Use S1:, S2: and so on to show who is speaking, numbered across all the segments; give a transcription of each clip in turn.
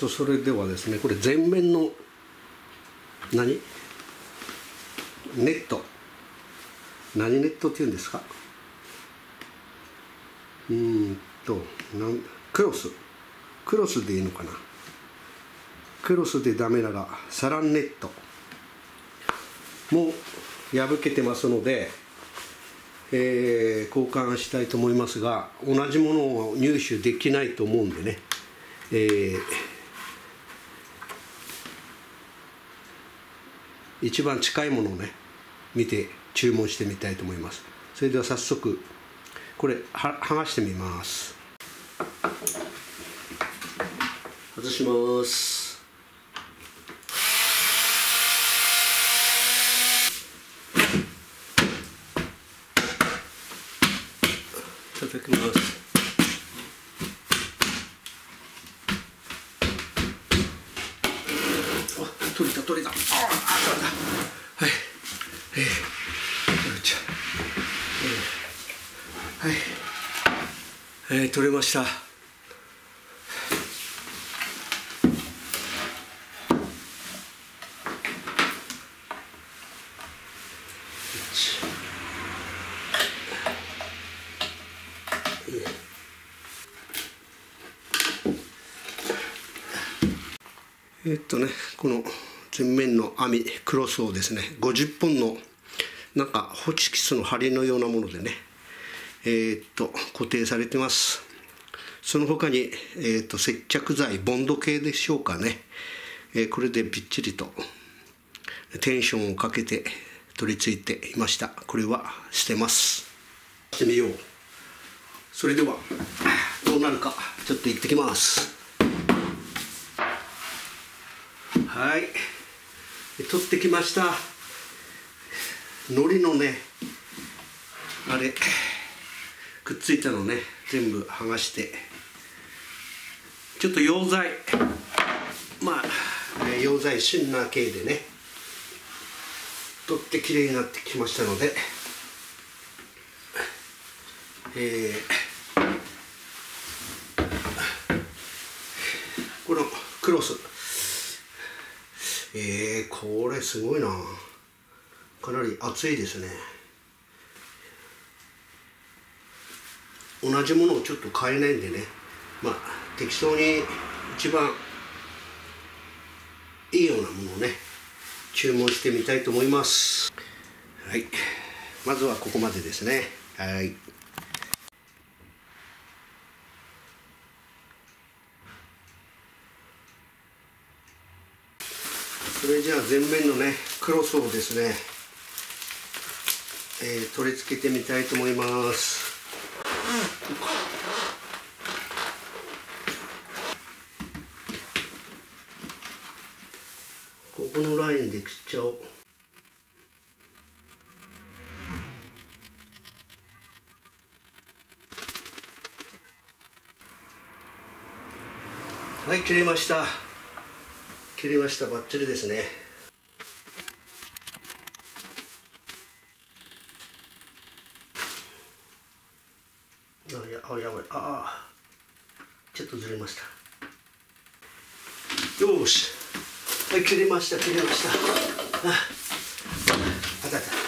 S1: それではですね、これ全面のネット、何ネットっていうんですか、クロスでいいのかな。クロスでダメならサランネットも破けてますので、交換したいと思いますが、同じものを入手できないと思うんでね、一番近いものをね見て注文してみたいと思います。それでは早速これ剥がしてみます。外します。いただきます。取れた。取れた。はい。はい。取れました。この前面の網クロスをですね、50本のなんかホチキスの針のようなものでね、固定されてます。その他に、接着剤ボンド系でしょうかね、これでびっちりとテンションをかけて取り付いていました。これは捨てます。してみよう。それではどうなるかちょっと行ってきます。はい、取ってきました。海苔のね、あれくっついたのね、全部剥がして、ちょっと溶剤、溶剤シンナー系でね取ってきれいになってきましたので、このクロス、これすごいな、かなり厚いですね。同じものをちょっと買えないんでね、適当に一番いいようなものをね注文してみたいと思います。はい、まずはここまでですね。はい、それじゃあ前面のねクロスをですね、取り付けてみたいと思います。ここのラインで切っちゃおう。はい、切れました。切れました。バッチリですね。やばい。ちょっとずれました。よし。はい、切れました。切れました。あたた。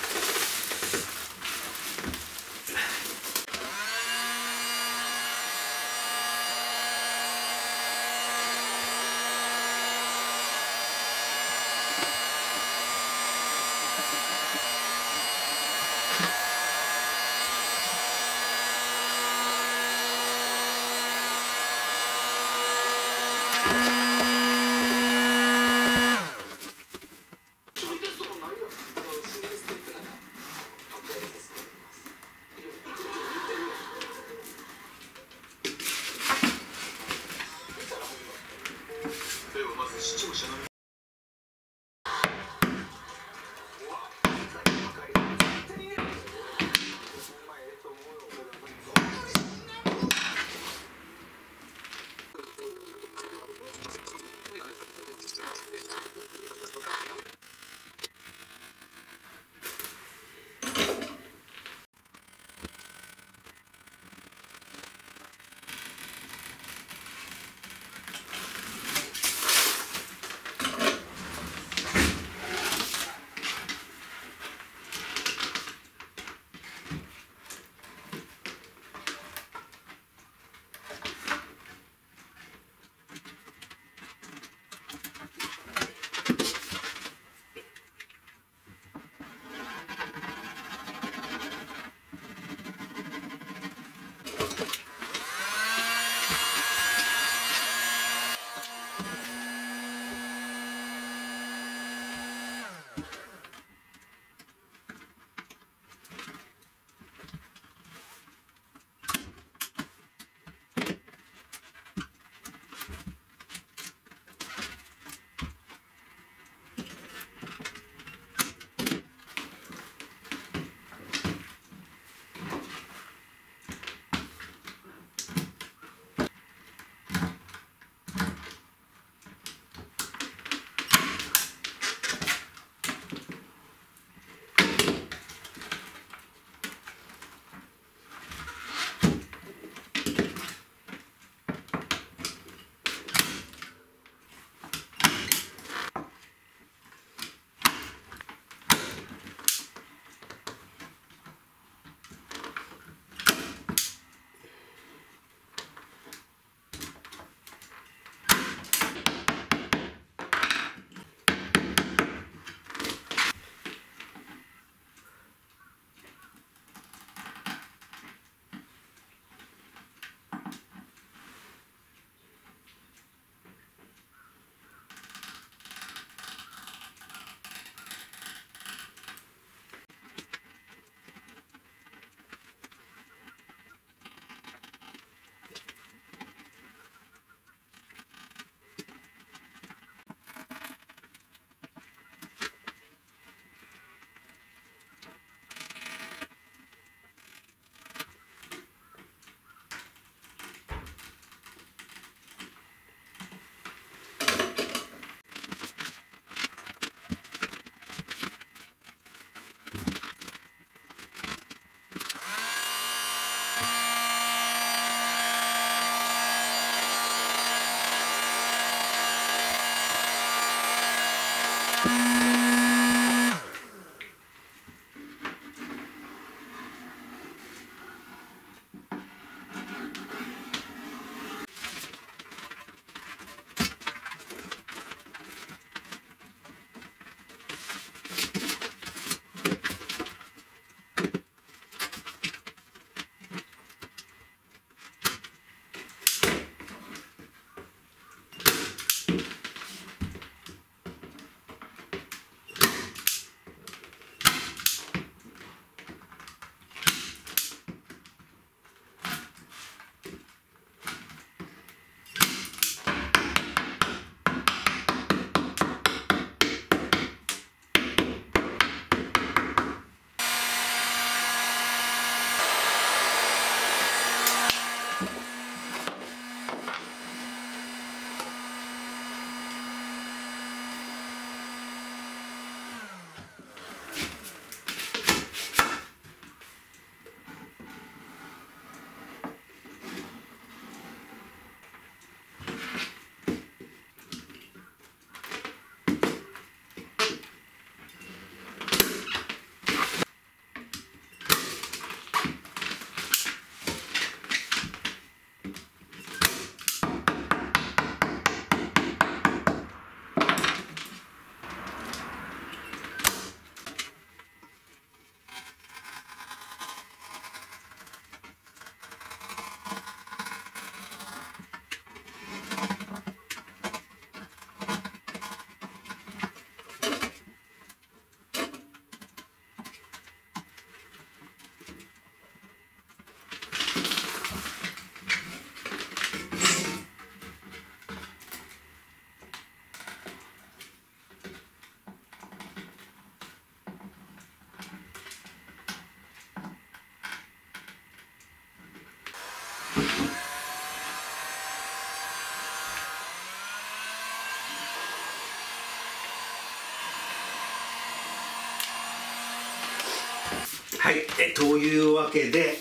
S1: はい、というわけで、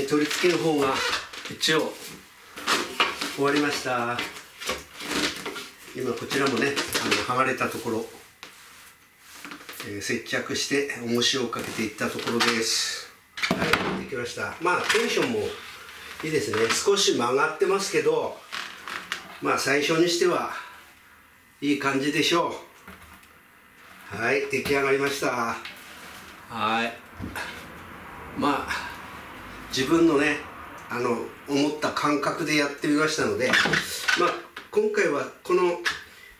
S1: 取り付けの方が一応終わりました。今こちらもね、剥がれたところ、接着して重しをかけていったところです。はい、できました。まあテンションもいいですね。少し曲がってますけど、まあ最初にしてはいい感じでしょう。はい、出来上がりました。はい、まあ自分のね思った感覚でやってみましたので、まあ今回はこの、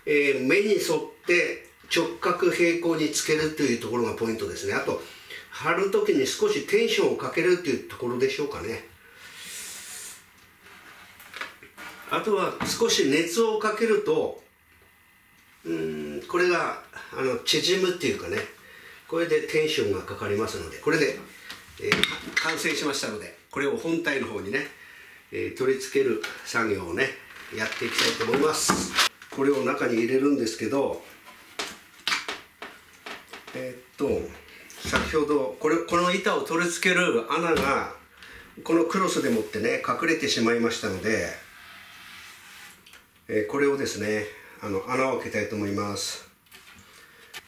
S1: 目に沿って直角平行につけるというところがポイントですね。あと貼る時に少しテンションをかけるというところでしょうかね。あとは少し熱をかけるとこれが縮むっていうかね、これでテンションがかかりますので、これで、完成しましたので、これを本体の方にね、取り付ける作業をねやっていきたいと思います。これを中に入れるんですけど、先ほどこの板を取り付ける穴がこのクロスでもってね隠れてしまいましたので、これをですね穴を開けたいと思います。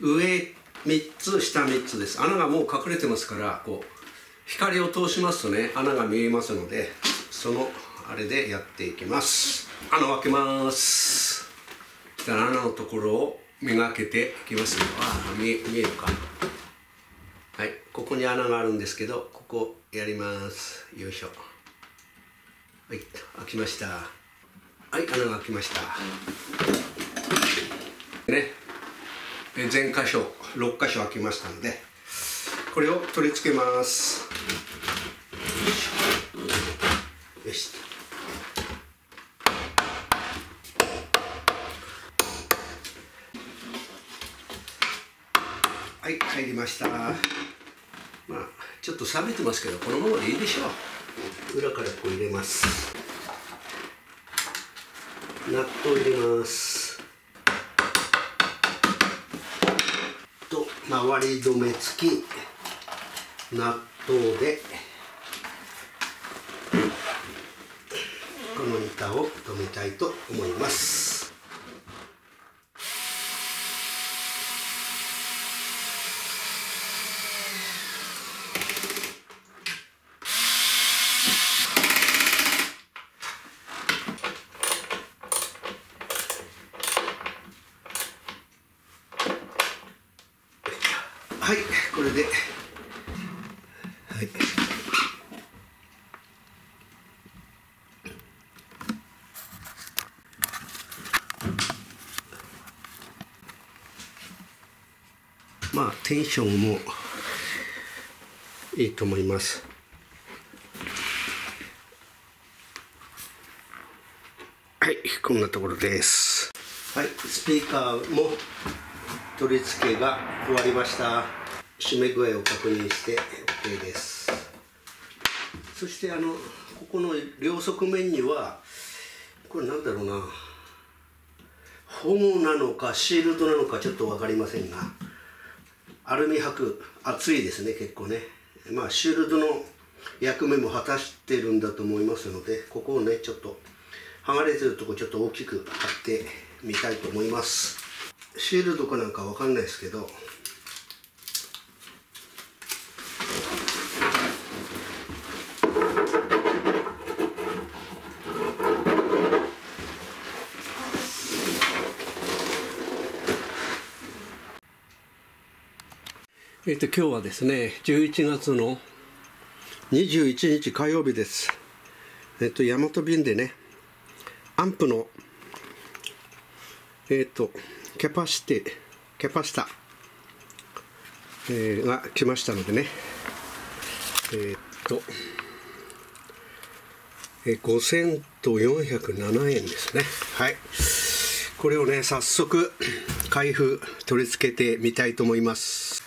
S1: 上3つ下3つです。穴がもう隠れてますから、こう光を通しますとね穴が見えますので、そのあれでやっていきます。穴を開けます。そしたら穴のところをめがけていきますよ。見えるか。はい、ここに穴があるんですけど、ここやります。よいしょ。はい、開きました。はい、穴が開きました。ね、全箇所6箇所開きましたので、これを取り付けます。よし。はい、入りました。まあちょっと冷めてますけど、このままでいいでしょう。裏からこう入れます。ナットを入れます。と回り止め付き納豆でこの板を留めたいと思います。はい、これで、はい、まあテンションもいいと思います。はい、こんなところです。はい、スピーカーも取り付けが終わりました。締め具合を確認して OK です。そしてここの両側面にはこれなんだろうな、ホームなのかシールドなのかちょっと分かりませんが、アルミ箔厚いですね、結構ね。まあシールドの役目も果たしてるんだと思いますので、ここをねちょっと剥がれてるとこちょっと大きく貼ってみたいと思います。シールドかなんかわかんないですけど、今日はですね11月の21日火曜日です。ヤマト便でねアンプのキャパシタ、が来ましたのでね、5000と407円ですね。はい、これをね早速開封取り付けてみたいと思います。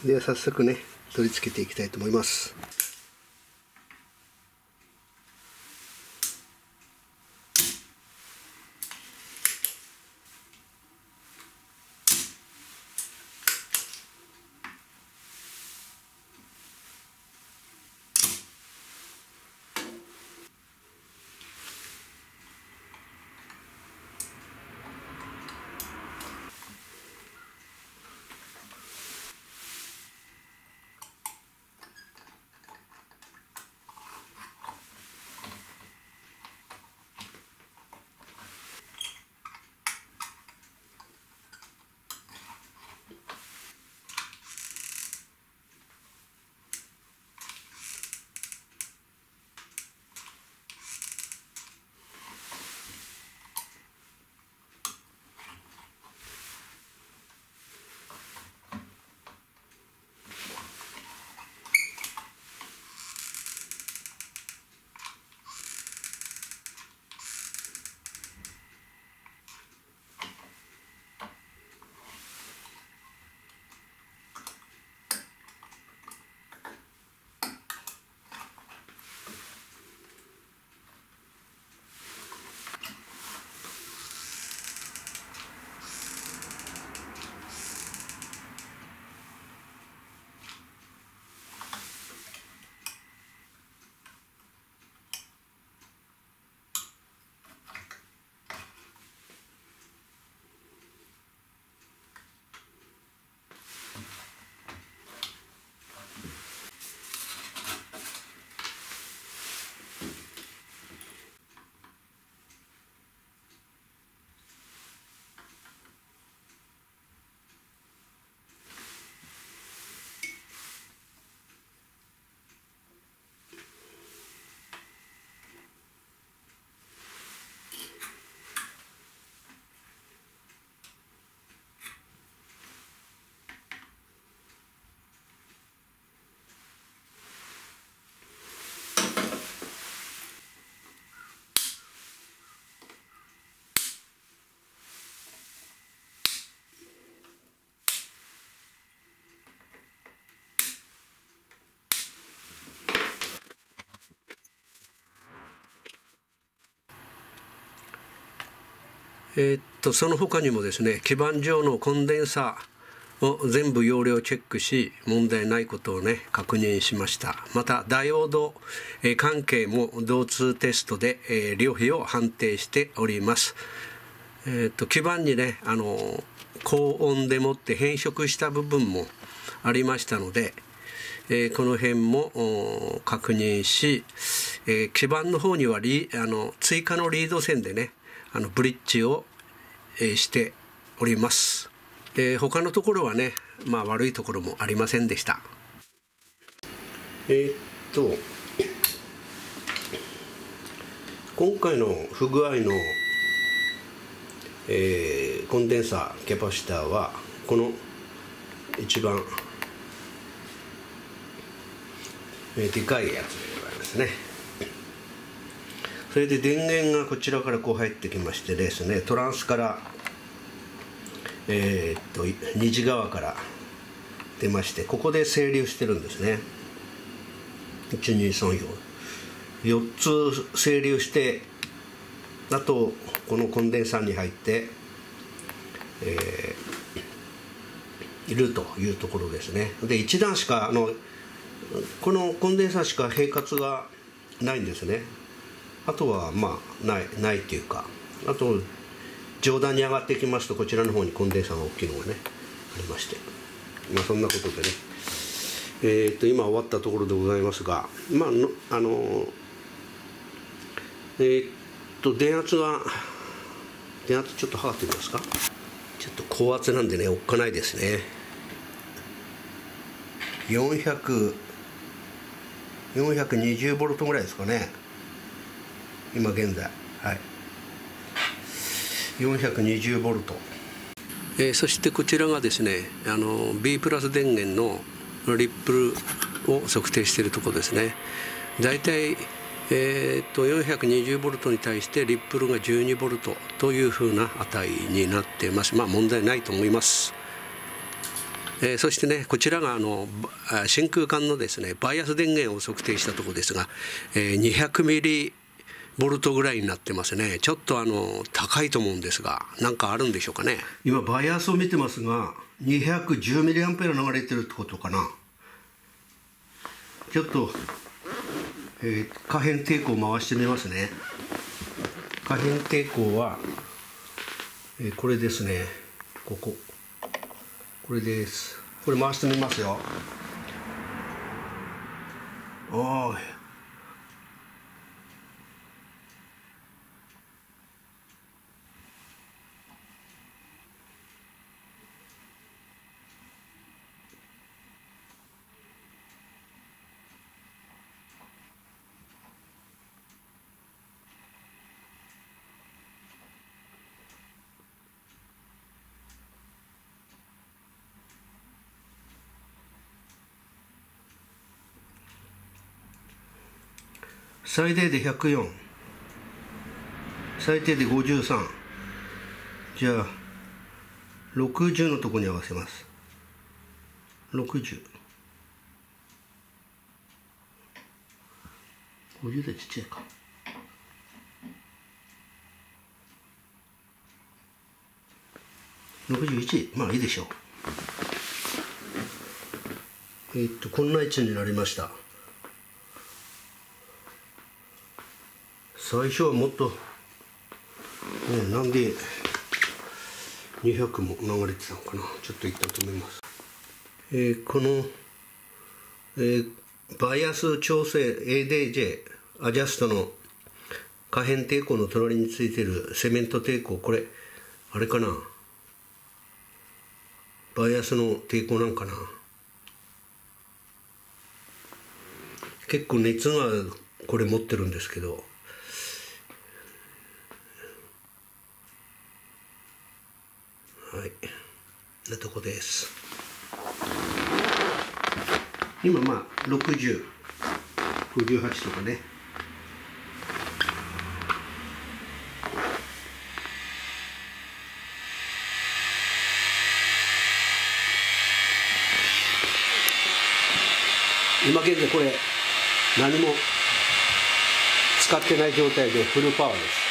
S1: では早速ね取り付けていきたいと思います。
S2: その他にもですね、基板上のコンデンサーを全部容量チェックし、問題ないことをね確認しました。またダイオード関係も同通テストで量比を判定しております。基板にね高温でもって変色した部分もありましたので、この辺も確認し、基板の方には追加のリード線でねブリッジを、しております。他のところはね、悪いところもありませんでした。
S1: 今回の不具合の、コンデンサーキャパシターはこの一番、でかいやつでございますね。それで電源がこちらからこう入ってきましてですね、トランスから虹側から出まして、ここで整流してるんですね。1234 4つ整流して、あとこのコンデンサーに入って、いるというところですね。で1段しかこのコンデンサーしか閉活がないんですね。あとはないっていうか、あと上段に上がってきますと、こちらの方にコンデンサーが大きいのがねありまして、そんなことでね、今終わったところでございますが、電圧ちょっと測ってみますか。ちょっと高圧なんでねおっかないですね。420ボルトぐらいですかね、今現在。はい、420ボルト。
S2: そしてこちらがですねB プラス電源のリップルを測定しているところですね。だいたい420ボルトに対してリップルが12ボルトというふうな値になっています。問題ないと思います。そしてねこちらが真空管のですねバイアス電源を測定したところですが、200ミリボルトぐらいになってますね。ちょっと高いと思うんですが、何かあるんでしょうかね。
S1: 今バイアスを見てますが210ミリアンペア流れてるってことかな。ちょっと、可変抵抗を回してみますね。可変抵抗は、これですね。これです。これ回してみますよ。最低で104、最低で53。じゃあ60のとこに合わせます。60、50でちっちゃいか。61、いいでしょう。こんな位置になりました。最初はもっと、なんで200も流れてたのかな。ちょっといったと思います。この、バイアス調整 ADJ アジャストの可変抵抗の隣についているセメント抵抗、これあれかな、バイアスの抵抗なんかな。結構熱がこれ持ってるんですけど、はい、なとこです。今60、58とかね。今現在これ何も使ってない状態でフルパワーです。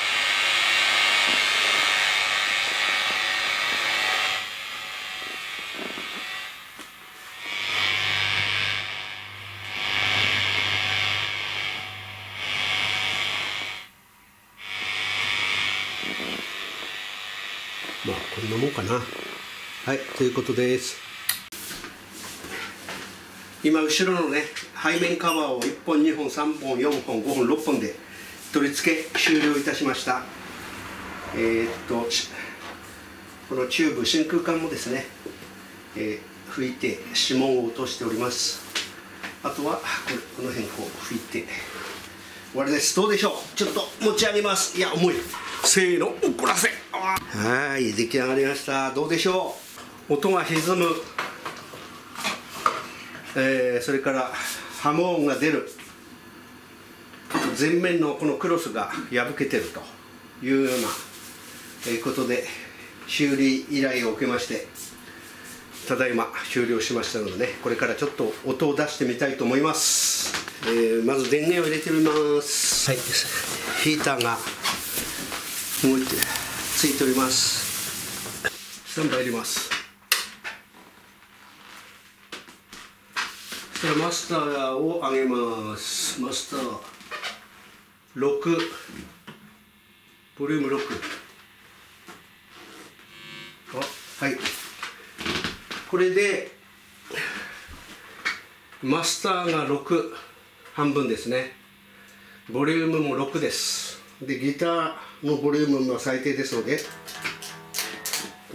S1: まあこんなもんかな。はい、ということです。今後ろのね背面カバーを1本2本3本4本5本6本で取り付け終了いたしました。このチューブ真空管もですね、拭いて指紋を落としております。あとはこの辺こう拭いて終わりです。どうでしょう。ちょっと持ち上げます。いや重い。せーの、怒らせ。はい、出来上がりました。どうでしょう。音が歪む、それからハム音が出る、前面のこのクロスが破けてるというようなことで修理依頼を受けまして、ただいま終了しましたのでね、これからちょっと音を出してみたいと思います。まず電源を入れてみます。はい、ヒーターが動いてついております。スタンバイ入れます。そしたらマスターを上げます。マスター6、ボリューム6。はい、これでマスターが6、半分ですね。ボリュームも6です。でギターのボリュームは最低ですので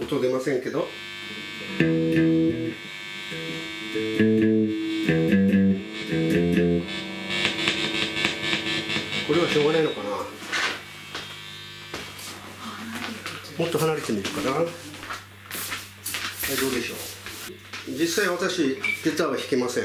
S1: 音出ませんけど、これはしょうがないのかな。もっと離れてみるかな。どうでしょう。実際私ギターは弾けません。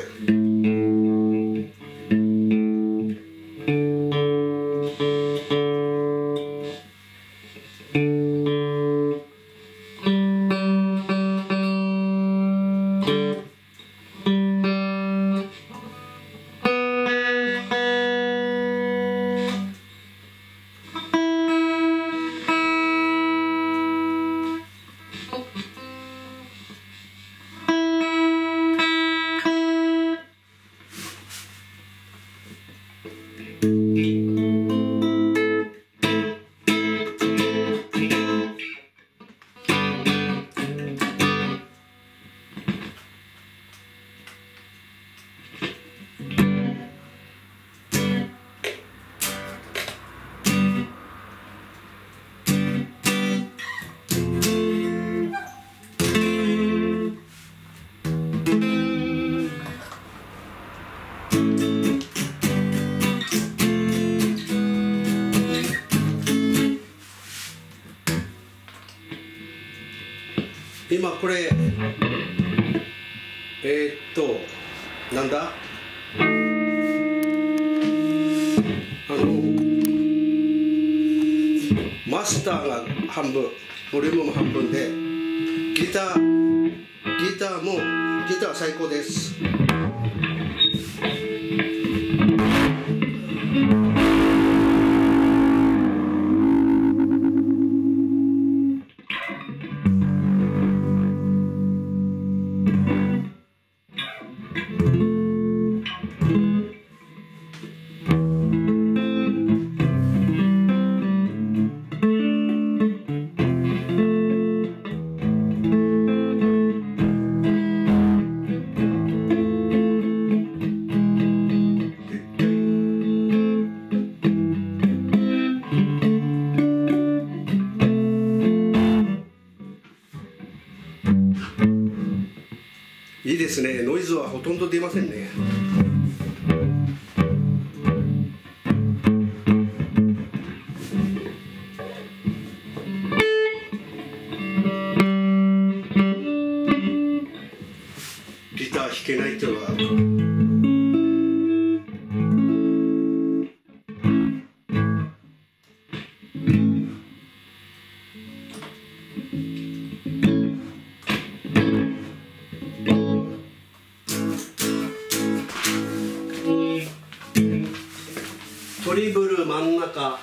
S1: 今これなんだマスターが半分、ボリュームも半分で、ギター最高です。いいですね。ノイズはほとんど出ませんね。ギター弾けないっていうのはトリブル真ん中、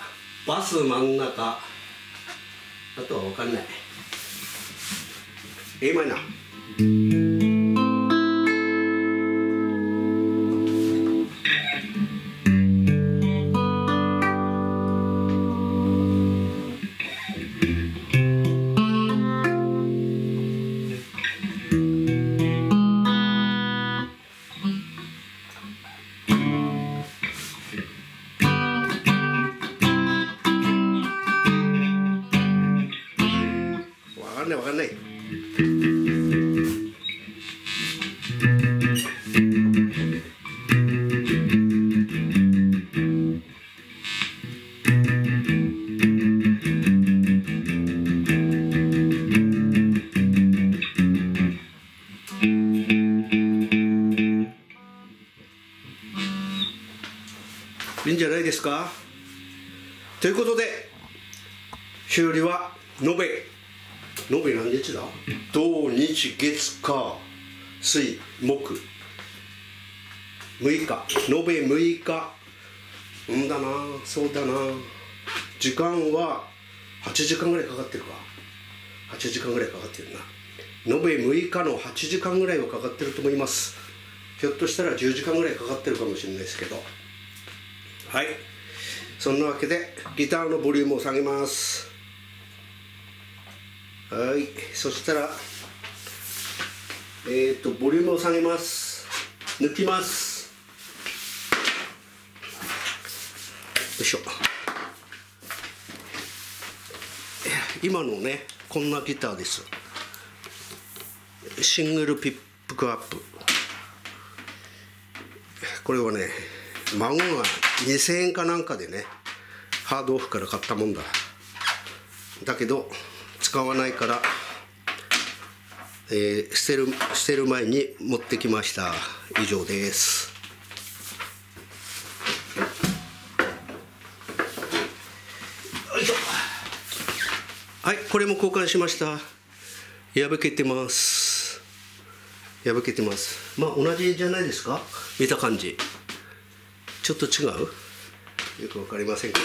S1: バス真ん中、あとは分かんない。A マイナー。かんないわかんない。いいんじゃないですか。ということで修理は延べ何日だ。土日月火水木6日、延べ6日。だな、そうだな。時間は8時間ぐらいかかってるか。8時間ぐらいかかってるな。延べ6日の8時間ぐらいはかかってると思います。ひょっとしたら10時間ぐらいかかってるかもしれないですけど、はい、そんなわけでギターのボリュームを下げます。はい、そしたらボリュームを下げます。抜きます。よいしょ。今のね、こんなギターです。シングルピックアップ。これはね、孫が2000円かなんかでね、ハードオフから買ったもんだ。だけど使わないから、捨てる前に持ってきました。以上です。よいしょ。はい、これも交換しました。破けてます。破けてます。まあ同じじゃないですか、見た感じ。ちょっと違う？よく分かりませんけ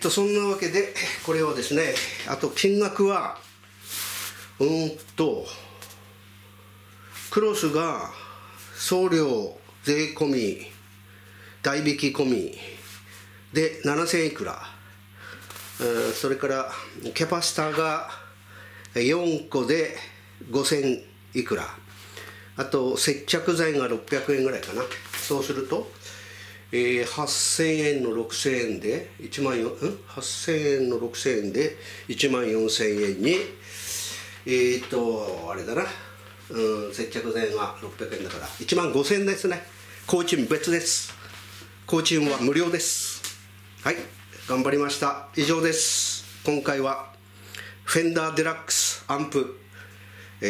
S1: ど、そんなわけでこれはですね、あと金額はクロスが送料税込み代引き込みで7000いくら、それからキャパシタが4個で5000いくら、あと接着剤が600円ぐらいかな。そうすると、8000円の6000円で8000円の6000円で1万4000円にあれだな、接着剤が600円だから1万5000円ですね。工賃別です。工賃は無料です。はい、頑張りました。以上です。今回はフェンダーデラックスアンプ、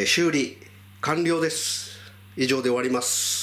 S1: 修理完了です。以上で終わります。